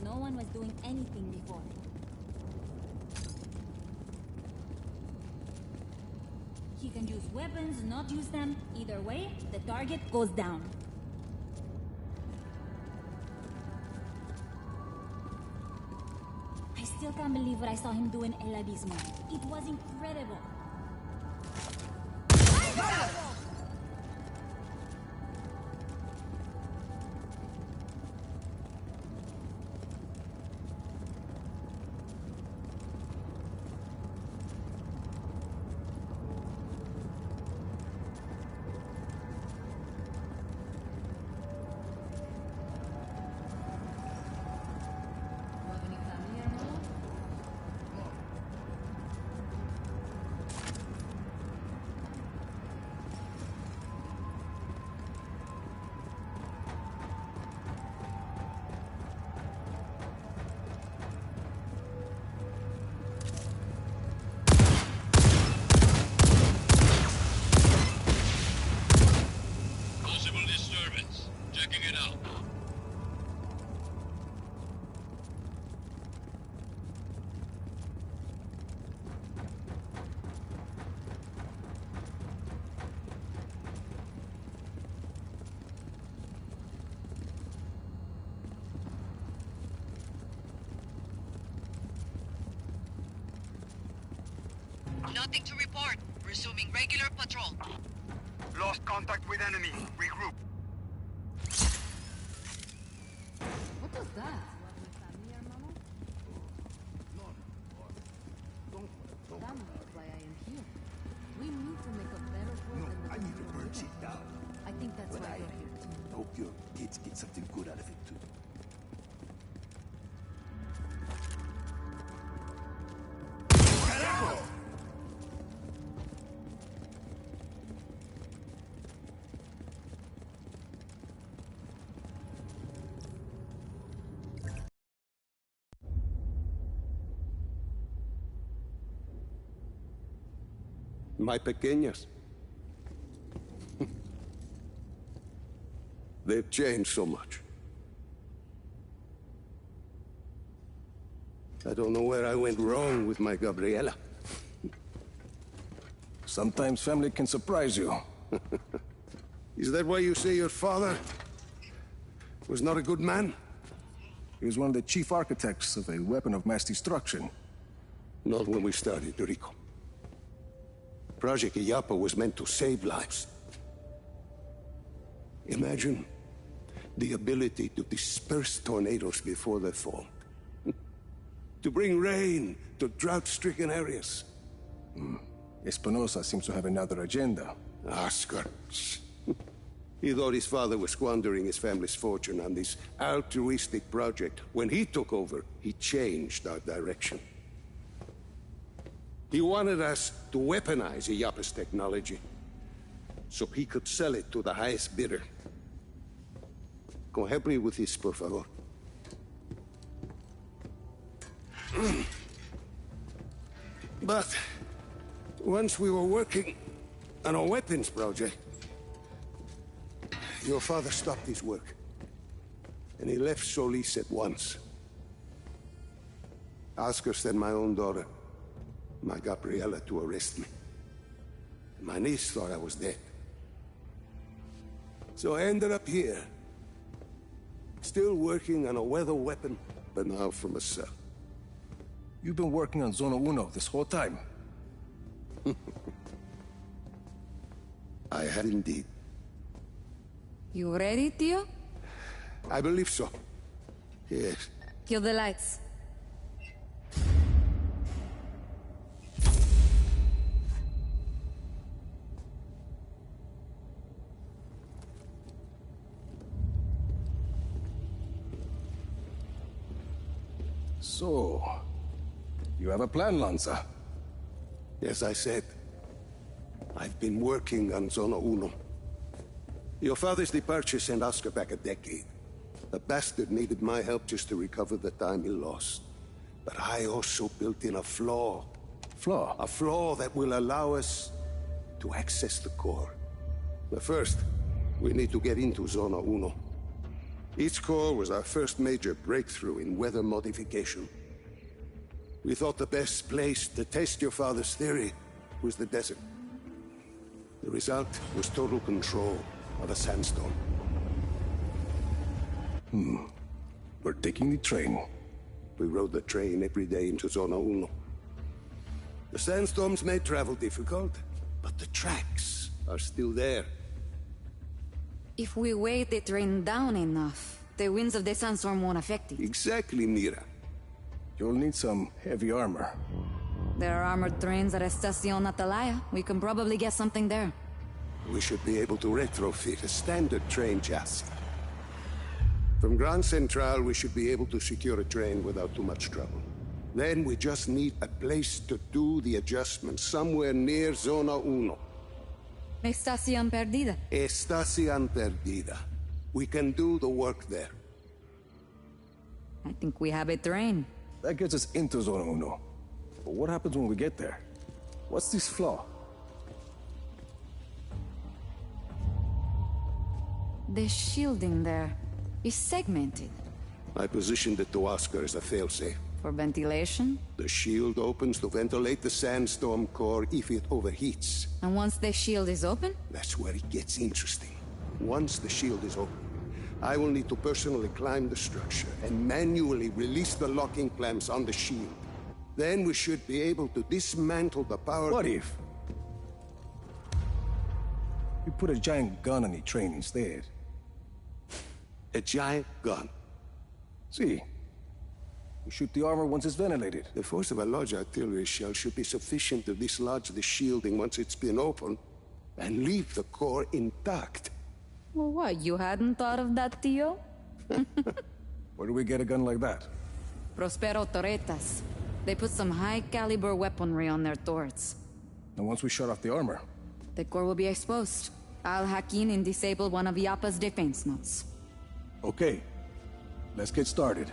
No one was doing anything before. He can use weapons, not use them. Either way, the target goes down. I still can't believe what I saw him do in El Abismo. It was incredible. Nothing to report. Resuming regular patrol. Lost contact with enemy. Regroup. What was that? That is why I am here. We need to make a better world than the I need to burn shit down. I think that's why you're here too. Hope your kids get something good out of it too. My pequeñas. They've changed so much. I don't know where I went wrong with my Gabriela. Sometimes family can surprise you. Is that why you say your father was not a good man? He was one of the chief architects of a weapon of mass destruction. Not when we started, Rico. Project Illapa was meant to save lives. Imagine the ability to disperse tornadoes before they fall. To bring rain to drought-stricken areas. Espinosa seems to have another agenda. Oscar. He thought his father was squandering his family's fortune on this altruistic project. When he took over, he changed our direction. He wanted us to weaponize Illapa's technology, so he could sell it to the highest bidder. Go help me with this, por favor. But once we were working on a weapons project, your father stopped his work, and he left Solis at once. Oscar sent my own daughter, my Gabriela, to arrest me. My niece thought I was dead. So I ended up here, still working on a weather weapon, but now from a cell. You've been working on Zona Uno this whole time. I have indeed. You ready, Tio? I believe so. Yes. Kill the lights. So, you have a plan, Lanza? As I said, I've been working on Zona Uno. Your father's departure sent Oscar back a decade. The bastard needed my help just to recover the time he lost. But I also built in a flaw. Flaw? A flaw that will allow us to access the core. But first, we need to get into Zona Uno. Each core was our first major breakthrough in weather modification. We thought the best place to test your father's theory was the desert. The result was total control of a sandstorm. We're taking the train. We rode the train every day into Zona Uno. The sandstorms made travel difficult, but the tracks are still there. If we weight the train down enough, the winds of the sandstorm won't affect it. Exactly, Mira. You'll need some heavy armor. There are armored trains at Estacion Atalaya. We can probably get something there. We should be able to retrofit a standard train chassis. From Grand Central, we should be able to secure a train without too much trouble. Then we just need a place to do the adjustments, somewhere near Zona Uno. Estacion Perdida. Estacion Perdida. We can do the work there. I think we have a train. That gets us into Zona Uno. But what happens when we get there? What's this flaw? The shielding there is segmented. I positioned it to Oscar as a failsafe. For ventilation? The shield opens to ventilate the sandstorm core if it overheats. And once the shield is open? That's where it gets interesting. Once the shield is open, I will need to personally climb the structure and manually release the locking clamps on the shield. Then we should be able to dismantle the power... What if we put a giant gun on the train instead? A giant gun. See, we shoot the armor once it's ventilated. The force of a large artillery shell should be sufficient to dislodge the shielding once it's been opened, and leave the core intact. Well, what, you hadn't thought of that, Tio? Where do we get a gun like that? Prospero Torretas. They put some high-caliber weaponry on their turrets. And once we shut off the armor? The core will be exposed. I'll hack in and disable one of Yappa's defense nodes. Okay, let's get started.